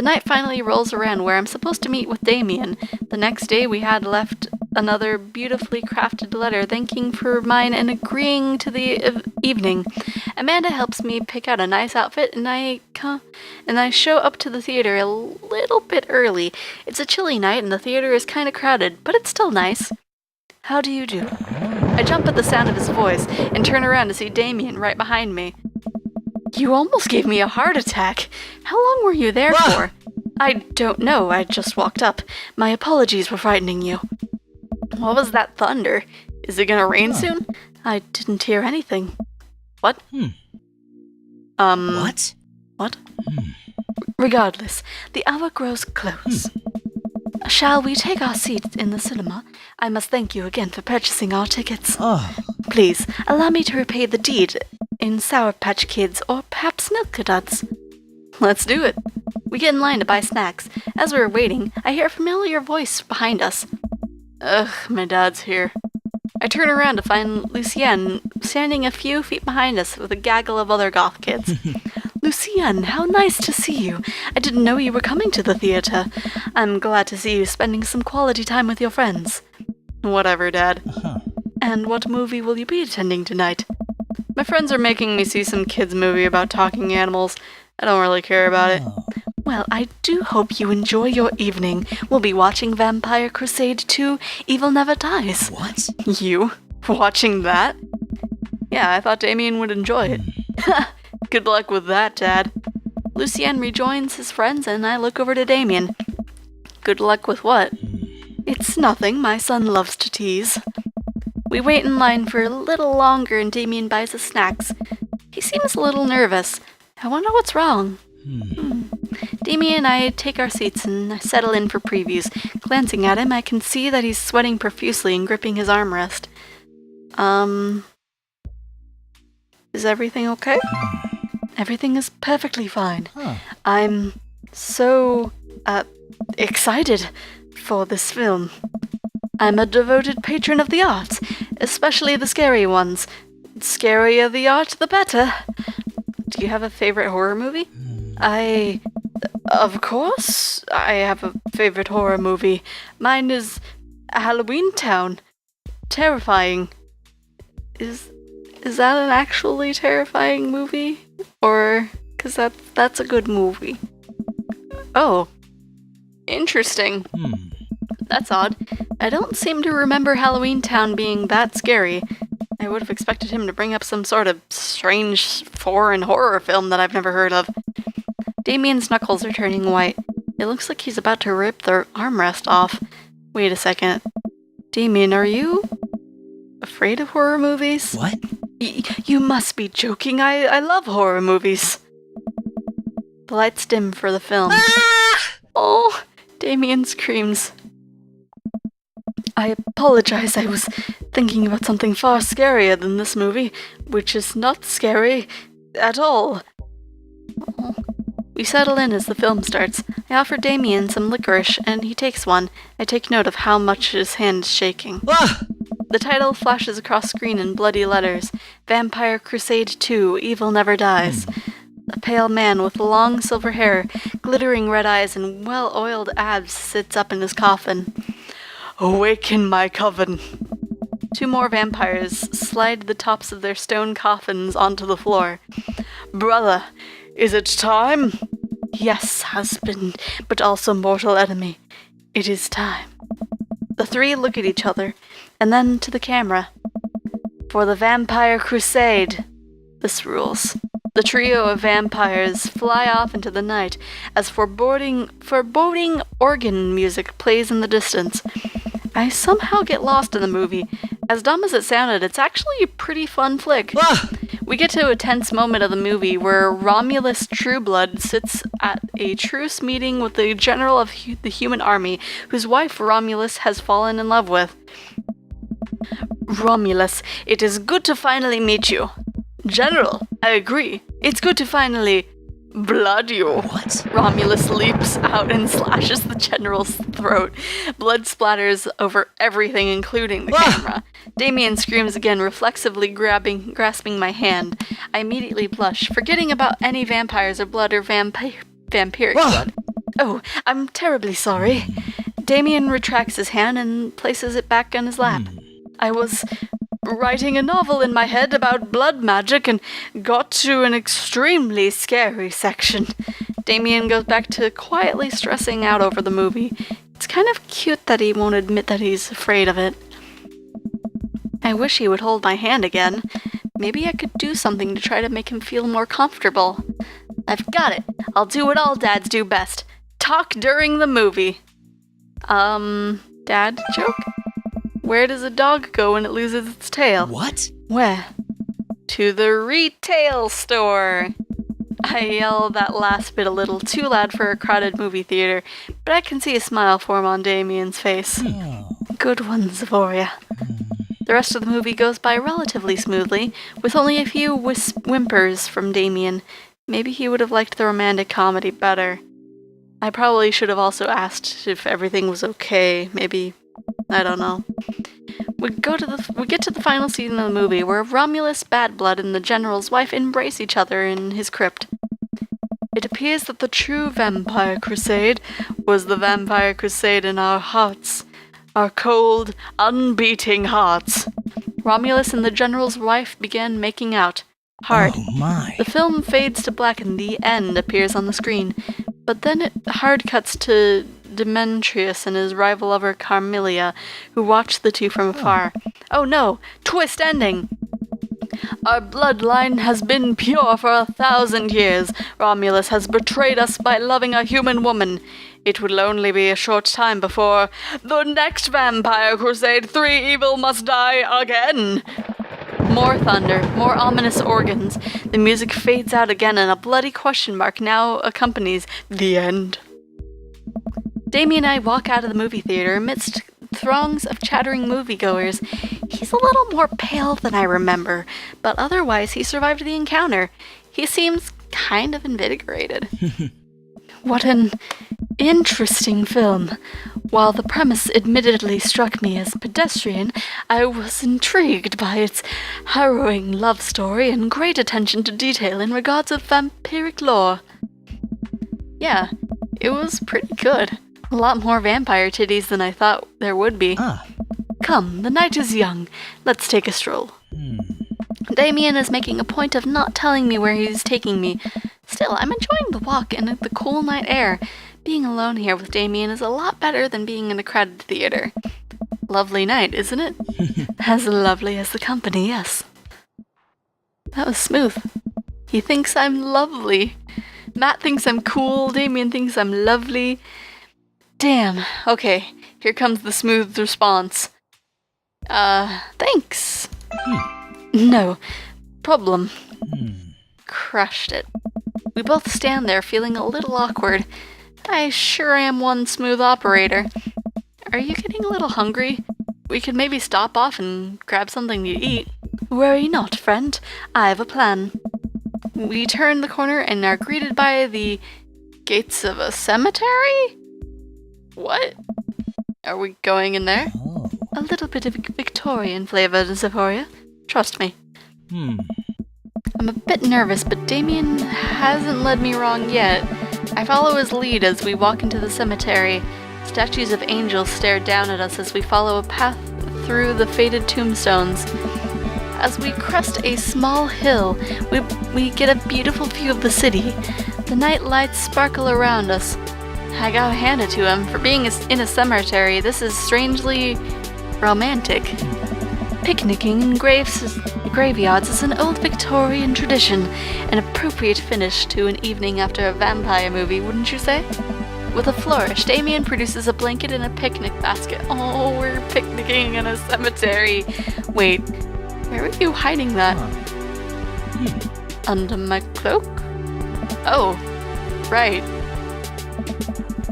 The night finally rolls around where I'm supposed to meet with Damien. The next day we had left another beautifully crafted letter thanking for mine and agreeing to the evening. Amanda helps me pick out a nice outfit and I show up to the theater a little bit early. It's a chilly night and the theater is kind of crowded, but it's still nice. How do you do? I jump at the sound of his voice and turn around to see Damien right behind me. You almost gave me a heart attack. How long were you there for? I don't know, I just walked up. My apologies for frightening you. What was that thunder? Is it gonna rain soon? I didn't hear anything. What? What? What? Regardless, the hour grows close. Shall we take our seats in the cinema? I must thank you again for purchasing our tickets. Please, allow me to repay the deed in Sour Patch Kids or perhaps Milk Duds. Let's do it. We get in line to buy snacks. As we're waiting, I hear a familiar voice behind us. Ugh, my dad's here. I turn around to find Lucienne standing a few feet behind us with a gaggle of other goth kids. Lucienne, how nice to see you. I didn't know you were coming to the theater. I'm glad to see you spending some quality time with your friends. Whatever, Dad. And what movie will you be attending tonight? My friends are making me see some kids' movie about talking animals. I don't really care about it. Well, I do hope you enjoy your evening. We'll be watching Vampire Crusade 2, Evil Never Dies. What? You? Watching that? Yeah, I thought Damien would enjoy it. Good luck with that, Dad. Lucien rejoins his friends and I look over to Damien. Good luck with what? It's nothing, my son loves to tease. We wait in line for a little longer and Damien buys us snacks. He seems a little nervous. I wonder what's wrong. Damien and I take our seats and settle in for previews. Glancing at him, I can see that he's sweating profusely and gripping his armrest. Is everything okay? Everything is perfectly fine. I'm so, excited for this film. I'm a devoted patron of the arts, especially the scary ones. The scarier the art, the better. Do you have a favorite horror movie? Of course, I have a favorite horror movie. Mine is Halloween Town. Terrifying. Is that an actually terrifying movie? Or, 'cause that's a good movie. Oh. Interesting. That's odd. I don't seem to remember Halloween Town being that scary. I would have expected him to bring up some sort of strange foreign horror film that I've never heard of. Damien's knuckles are turning white. It looks like he's about to rip their armrest off. Wait a second. Damien, are you afraid of horror movies? What? You must be joking. I love horror movies. The lights dim for the film. Oh, Damien screams. I apologize, I was thinking about something far scarier than this movie, which is not scary at all. Oh. We settle in as the film starts. I offer Damien some licorice, and he takes one. I take note of how much his hand is shaking. The title flashes across screen in bloody letters. Vampire Crusade 2, Evil Never Dies. A pale man with long silver hair, glittering red eyes, and well-oiled abs sits up in his coffin. Awaken my coven. Two more vampires slide the tops of their stone coffins onto the floor. Brother, is it time? Yes, husband, but also mortal enemy. It is time. The three look at each other, and then to the camera. For the Vampire Crusade. This rules. The trio of vampires fly off into the night as foreboding organ music plays in the distance. I somehow get lost in the movie. As dumb as it sounded, it's actually a pretty fun flick. We get to a tense moment of the movie where Romulus Trueblood sits at a truce meeting with the general of the human army, whose wife Romulus has fallen in love with. Romulus, it is good to finally meet you. General, I agree. It's good to finally blood you. What? Romulus leaps out and slashes the general's throat. Blood splatters over everything, including the camera. Damien screams again, reflexively grasping my hand. I immediately blush, forgetting about any vampires or blood or vampiric blood. Oh, I'm terribly sorry. Damien retracts his hand and places it back on his lap. I was writing a novel in my head about blood magic and got to an extremely scary section. Damien goes back to quietly stressing out over the movie. It's kind of cute that he won't admit that he's afraid of it. I wish he would hold my hand again. Maybe I could do something to try to make him feel more comfortable. I've got it. I'll do what all dads do best. Talk during the movie. Dad joke? Where does a dog go when it loses its tail? What? Where? To the retail store. I yell that last bit a little too loud for a crowded movie theater, but I can see a smile form on Damien's face. Good one, Xephoria. The rest of the movie goes by relatively smoothly, with only a few whimpers from Damien. Maybe he would have liked the romantic comedy better. I probably should have also asked if everything was okay. Maybe, I don't know. We get to the final scene of the movie, where Romulus, Bad Blood, and the General's wife embrace each other in his crypt. It appears that the true vampire crusade was the vampire crusade in our hearts. Our cold, unbeating hearts. Romulus and the General's wife began making out. Hard. Oh my. The film fades to black and the end appears on the screen, but then it hard cuts to Demetrius and his rival lover Carmelia, who watch the two from afar. Oh no! Twist ending! Our bloodline has been pure for 1,000 years. Romulus has betrayed us by loving a human woman. It will only be a short time before the next Vampire Crusade 3 evil must die again. More thunder, more ominous organs. The music fades out again and a bloody question mark now accompanies the end. Damien and I walk out of the movie theater amidst throngs of chattering moviegoers. He's a little more pale than I remember, but otherwise he survived the encounter. He seems kind of invigorated. What an interesting film. While the premise admittedly struck me as pedestrian, I was intrigued by its harrowing love story and great attention to detail in regards of vampiric lore. Yeah, it was pretty good. A lot more vampire titties than I thought there would be. Come, the night is young. Let's take a stroll. Damien is making a point of not telling me where he's taking me. Still, I'm enjoying the walk and the cool night air. Being alone here with Damien is a lot better than being in a crowded theater. Lovely night, isn't it? As lovely as the company, yes. That was smooth. He thinks I'm lovely. Matt thinks I'm cool. Damien thinks I'm lovely. Damn. Okay, here comes the smooth response. Thanks. No problem. Crushed it. We both stand there feeling a little awkward. I sure am one smooth operator. Are you getting a little hungry? We could maybe stop off and grab something to eat. Worry not, friend. I have a plan. We turn the corner and are greeted by the gates of a cemetery? What? Are we going in there? A little bit of Victorian flavor, Xephoria. Trust me. I'm a bit nervous, but Damien hasn't led me wrong yet. I follow his lead as we walk into the cemetery. Statues of angels stare down at us as we follow a path through the faded tombstones. As we crest a small hill, we get a beautiful view of the city. The night lights sparkle around us. I gotta hand it to him. For being in a cemetery, this is strangely romantic. Picnicking in graveyards is an old Victorian tradition, an appropriate finish to an evening after a vampire movie, wouldn't you say? With a flourish, Damien produces a blanket and a picnic basket. Oh, we're picnicking in a cemetery. Wait, where are you hiding that? Under my cloak? Oh, right.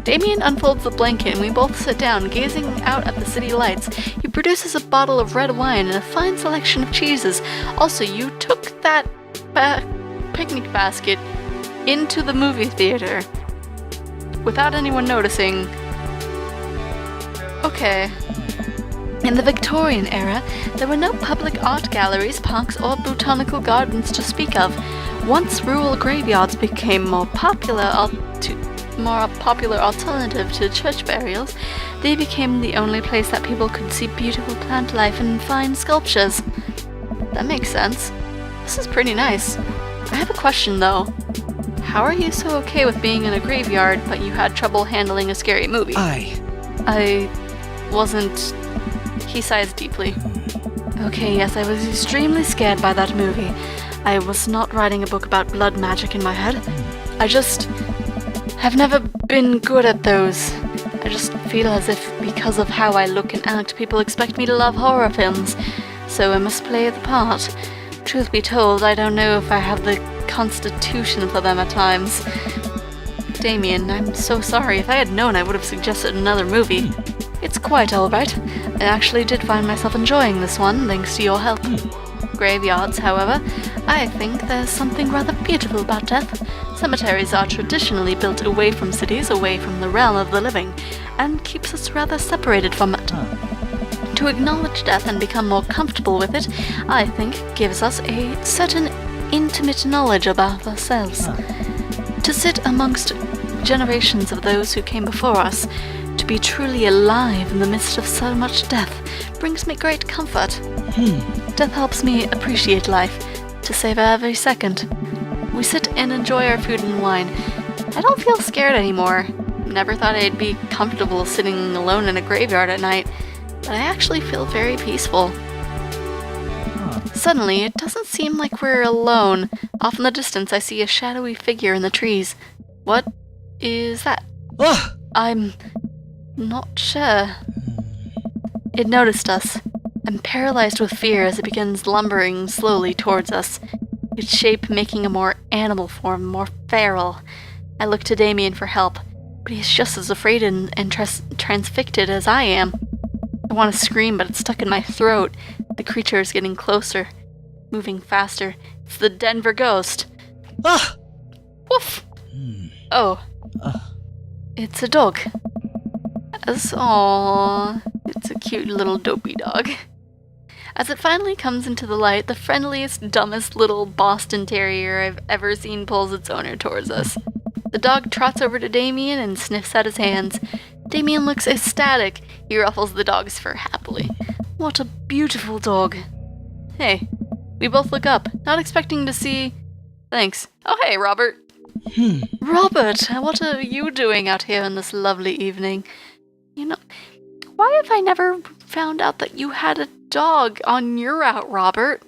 Damien unfolds the blanket and we both sit down, gazing out at the city lights. He produces a bottle of red wine and a fine selection of cheeses. Also, you took that picnic basket into the movie theater without anyone noticing. Okay. In the Victorian era, there were no public art galleries, parks, or botanical gardens to speak of. Once rural graveyards became more popular, more popular alternative to church burials, they became the only place that people could see beautiful plant life and fine sculptures. That makes sense. This is pretty nice. I have a question though. How are you so okay with being in a graveyard, but you had trouble handling a scary movie? I wasn't... He sighs deeply. Okay, yes, I was extremely scared by that movie. I was not writing a book about blood magic in my head. I just have never been good at those. I just feel as if because of how I look and act, people expect me to love horror films, so I must play the part. Truth be told, I don't know if I have the constitution for them at times. Damien, I'm so sorry. If I had known, I would have suggested another movie. It's quite alright. I actually did find myself enjoying this one, thanks to your help. Graveyards, however, I think there's something rather beautiful about death. Cemeteries are traditionally built away from cities, away from the realm of the living, and keeps us rather separated from it. To acknowledge death and become more comfortable with it, I think, gives us a certain intimate knowledge about ourselves. To sit amongst generations of those who came before us, to be truly alive in the midst of so much death, brings me great comfort. Death helps me appreciate life, to savor every second. We sit and enjoy our food and wine. I don't feel scared anymore. Never thought I'd be comfortable sitting alone in a graveyard at night, but I actually feel very peaceful. Suddenly, it doesn't seem like we're alone. Off in the distance, I see a shadowy figure in the trees. What is that? I'm not sure. It noticed us. I'm paralyzed with fear as it begins lumbering slowly towards us, its shape making a more animal form, more feral. I look to Damien for help, but he's just as afraid and transfixed as I am. I want to scream, but it's stuck in my throat. The creature is getting closer, moving faster. It's the Denver ghost. Woof! Oh. It's a dog. It's a cute little dopey dog. As it finally comes into the light, the friendliest, dumbest little Boston Terrier I've ever seen pulls its owner towards us. The dog trots over to Damien and sniffs at his hands. Damien looks ecstatic. He ruffles the dog's fur happily. What a beautiful dog. Hey, we both look up, not expecting to see... Thanks. Oh, hey, Robert. Robert, what are you doing out here on this lovely evening? You know, why have I never found out that you had a dog on your route, Robert?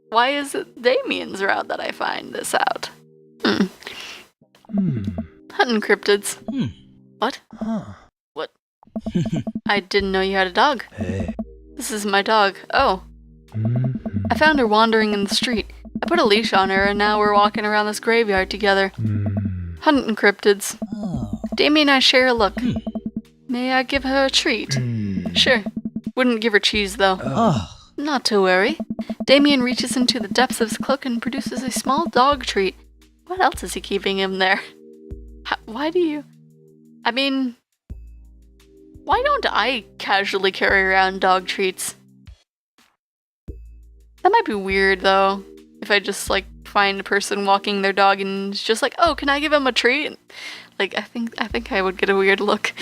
Why is it Damien's route that I find this out? Hunting cryptids. What? What? I didn't know you had a dog. This is my dog. Oh. I found her wandering in the street. I put a leash on her, and now we're walking around this graveyard together. Hunting cryptids. Damien and I share a look. May I give her a treat? Sure. Wouldn't give her cheese, though. Not to worry. Damien reaches into the depths of his cloak and produces a small dog treat. What else is he keeping in there? Why don't I casually carry around dog treats? That might be weird, though. If I just, find a person walking their dog and it's just oh, can I give him a treat? I think I would get a weird look.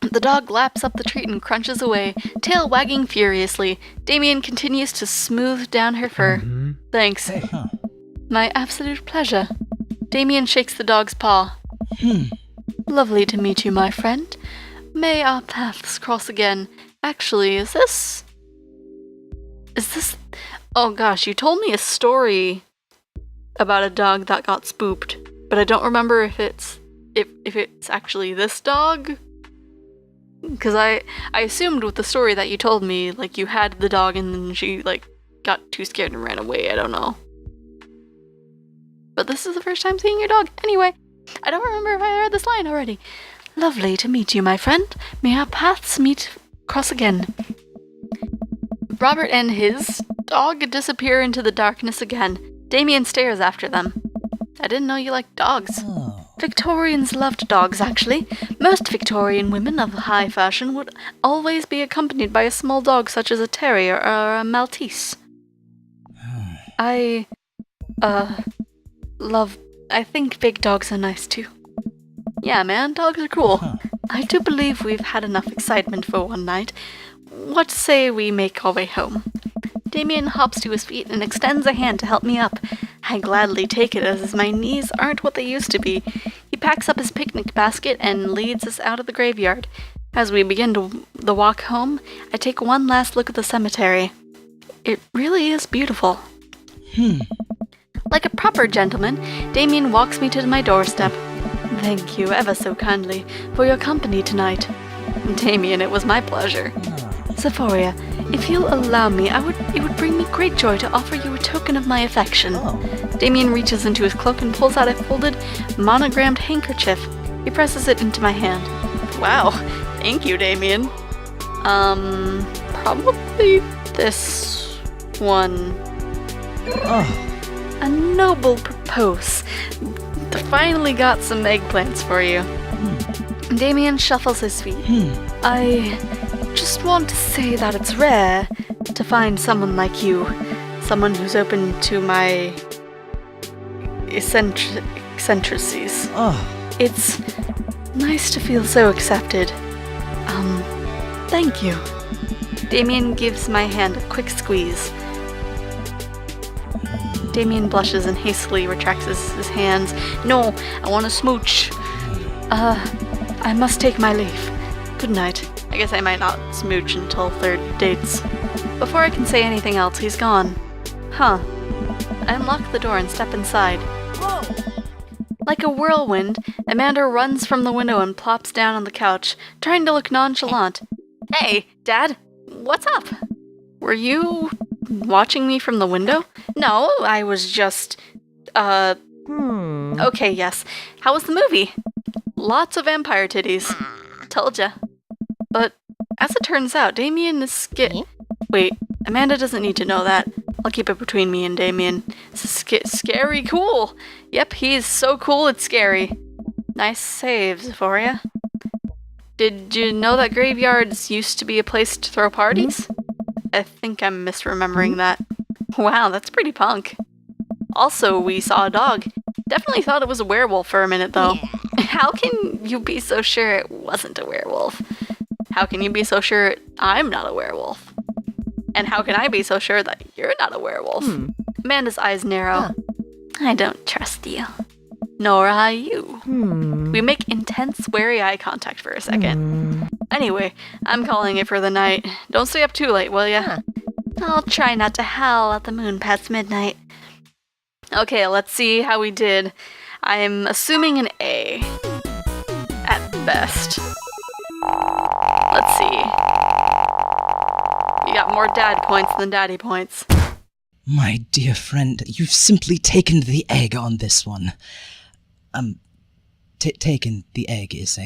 The dog laps up the treat and crunches away, tail wagging furiously. Damien continues to smooth down her fur. Thanks. My absolute pleasure. Damien shakes the dog's paw. Lovely to meet you, my friend. May our paths cross again. Actually, is this... Oh gosh, you told me a story about a dog that got spooked, but I don't remember if it's actually this dog. Because I assumed with the story that you told me, you had the dog and then she, got too scared and ran away. I don't know. But this is the first time seeing your dog. Anyway, I don't remember if I read this line already. Lovely to meet you, my friend. May our paths cross again. Robert and his dog disappear into the darkness again. Damien stares after them. I didn't know you liked dogs. Victorians loved dogs, actually. Most Victorian women of high fashion would always be accompanied by a small dog such as a terrier or a Maltese. I think big dogs are nice too. Yeah, man, dogs are cool. Huh. I do believe we've had enough excitement for one night. What say we make our way home? Damien hops to his feet and extends a hand to help me up. I gladly take it as my knees aren't what they used to be. He packs up his picnic basket and leads us out of the graveyard. As we begin the walk home, I take one last look at the cemetery. It really is beautiful. Like a proper gentleman, Damien walks me to my doorstep. Thank you ever so kindly for your company tonight. Damien, it was my pleasure. Xephoria, if you'll allow me, it would bring me great joy to offer you a token of my affection. Damien reaches into his cloak and pulls out a folded, monogrammed handkerchief. He presses it into my hand. Wow, thank you, Damien. Probably this one. A noble propose. Finally got some eggplants for you. Damien shuffles his feet. I just want to say that it's rare to find someone like you. Someone who's open to my eccentricities. It's nice to feel so accepted. Thank you. Damien gives my hand a quick squeeze. Damien blushes and hastily retracts his hands. No, I want to smooch. I must take my leave. Good night. I guess I might not smooch until third dates. Before I can say anything else, he's gone. Huh. I unlock the door and step inside. Whoa! Like a whirlwind, Amanda runs from the window and plops down on the couch, trying to look nonchalant. Hey, Dad, what's up? Were you watching me from the window? No, I was just, Okay, yes. How was the movie? Lots of vampire titties. Told ya. But, as it turns out, Damien is Wait, Amanda doesn't need to know that. I'll keep it between me and Damien. Scary cool. Yep, he's so cool it's scary. Nice save, Xephoria. Did you know that graveyards used to be a place to throw parties? I think I'm misremembering that. Wow, that's pretty punk. Also, we saw a dog. Definitely thought it was a werewolf for a minute, though. How can you be so sure it wasn't a werewolf? How can you be so sure I'm not a werewolf? And how can I be so sure that you're not a werewolf? Amanda's eyes narrow. I don't trust you. Nor I you. We make intense, wary eye contact for a second. Anyway, I'm calling it for the night. Don't stay up too late, will ya? I'll try not to howl at the moon past midnight. Okay, let's see how we did. I'm assuming an A. At best. Let's see. You got more dad points than daddy points. My dear friend, you've simply taken the egg on this one. Taken the egg is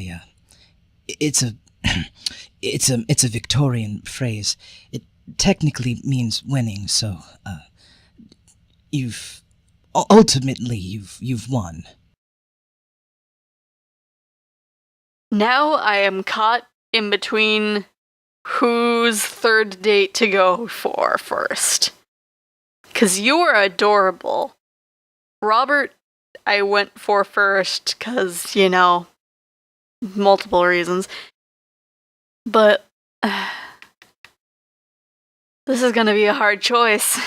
it's a Victorian phrase. It technically means winning, so, ultimately, you've won. Now I am caught in between whose third date to go for first. 'Cause you are adorable. Robert, I went for first, 'cause, multiple reasons. But, this is gonna be a hard choice.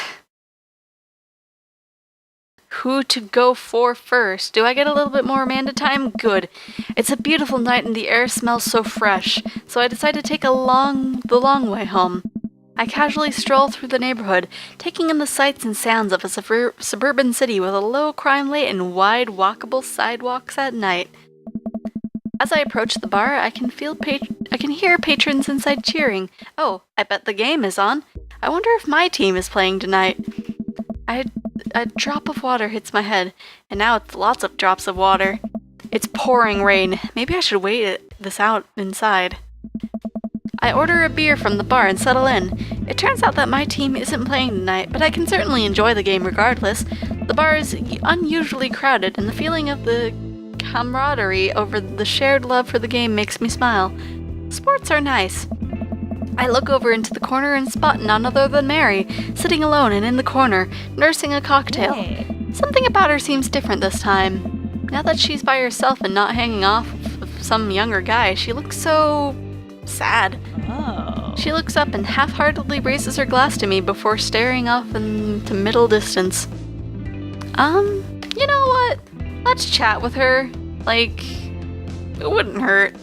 Who to go for first? Do I get a little bit more Amanda time? Good. It's a beautiful night and the air smells so fresh, so I decide to take the long way home. I casually stroll through the neighborhood, taking in the sights and sounds of a suburban city with a low crime rate and wide walkable sidewalks at night. As I approach the bar, I can hear patrons inside cheering. Oh, I bet the game is on. I wonder if my team is playing tonight. A drop of water hits my head, and now it's lots of drops of water. It's pouring rain. Maybe I should wait this out inside. I order a beer from the bar and settle in. It turns out that my team isn't playing tonight, but I can certainly enjoy the game regardless. The bar is unusually crowded, and the feeling of the camaraderie over the shared love for the game makes me smile. Sports are nice. I look over into the corner and spot none other than Mary, sitting alone and in the corner, nursing a cocktail. Something about her seems different this time. Now that she's by herself and not hanging off of some younger guy, she looks so sad. Oh. She looks up and half-heartedly raises her glass to me before staring off into middle distance. You know what? Let's chat with her. Like, it wouldn't hurt.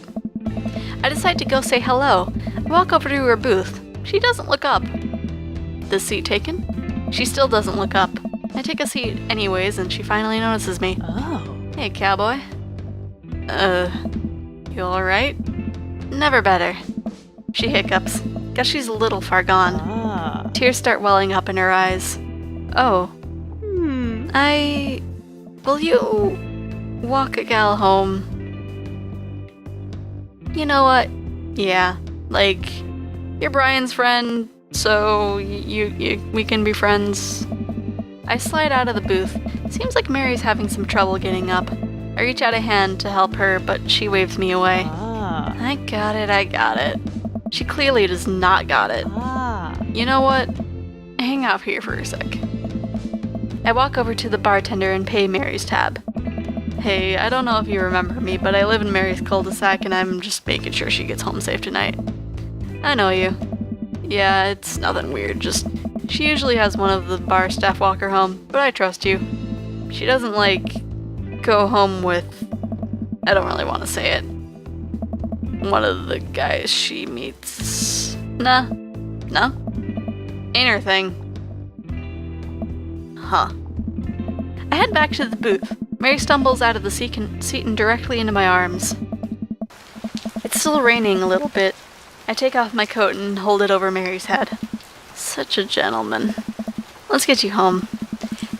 I decide to go say hello. I walk over to her booth. She doesn't look up. The seat taken? She still doesn't look up. I take a seat anyways, and she finally notices me. Oh. Hey, cowboy. You alright? Never better. She hiccups. Guess she's a little far gone. Ah. Tears start welling up in her eyes. Oh. Will you walk a gal home? You know what? Yeah. Like, you're Brian's friend, so we can be friends. I slide out of the booth. Seems like Mary's having some trouble getting up. I reach out a hand to help her, but she waves me away. Ah. I got it. She clearly does not got it. Ah. You know what? Hang out here for a sec. I walk over to the bartender and pay Mary's tab. Hey, I don't know if you remember me, but I live in Mary's cul-de-sac and I'm just making sure she gets home safe tonight. I know you. Yeah, it's nothing weird, just she usually has one of the bar staff walk her home, but I trust you. She doesn't, go home with... I don't really want to say it. One of the guys she meets. Nah. No? Ain't her thing. Huh. I head back to the booth. Mary stumbles out of the seat and directly into my arms. It's still raining a little bit. I take off my coat and hold it over Mary's head. Such a gentleman. Let's get you home.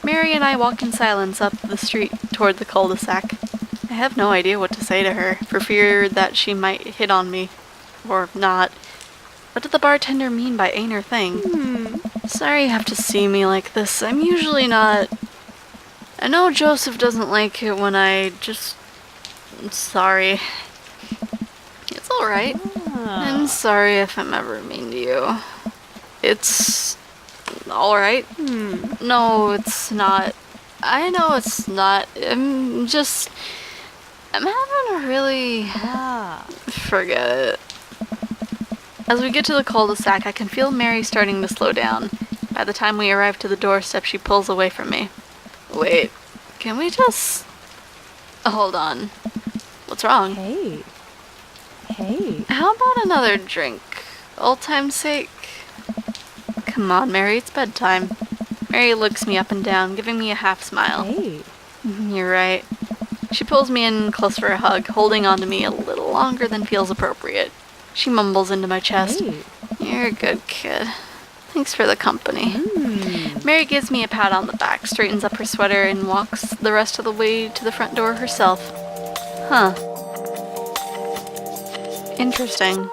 Mary and I walk in silence up the street toward the cul-de-sac. I have no idea what to say to her, for fear that she might hit on me. Or not. What did the bartender mean by ain't her thing? Sorry you have to see me like this. I'm usually not... I know Joseph doesn't like it when I'm sorry. It's alright. I'm sorry if I'm ever mean to you. It's... alright? No, it's not. I know it's not. I'm having a really... Forget it. As we get to the cul-de-sac, I can feel Mary starting to slow down. By the time we arrive to the doorstep, she pulls away from me. Wait, can we just... Hold on. What's wrong? Hey. How about another drink? Old time's sake? Come on, Mary, it's bedtime. Mary looks me up and down, giving me a half smile. Hey. You're right. She pulls me in close for a hug, holding on to me a little longer than feels appropriate. She mumbles into my chest. Hey. You're a good kid. Thanks for the company. Mary gives me a pat on the back, straightens up her sweater, and walks the rest of the way to the front door herself. Huh. Interesting.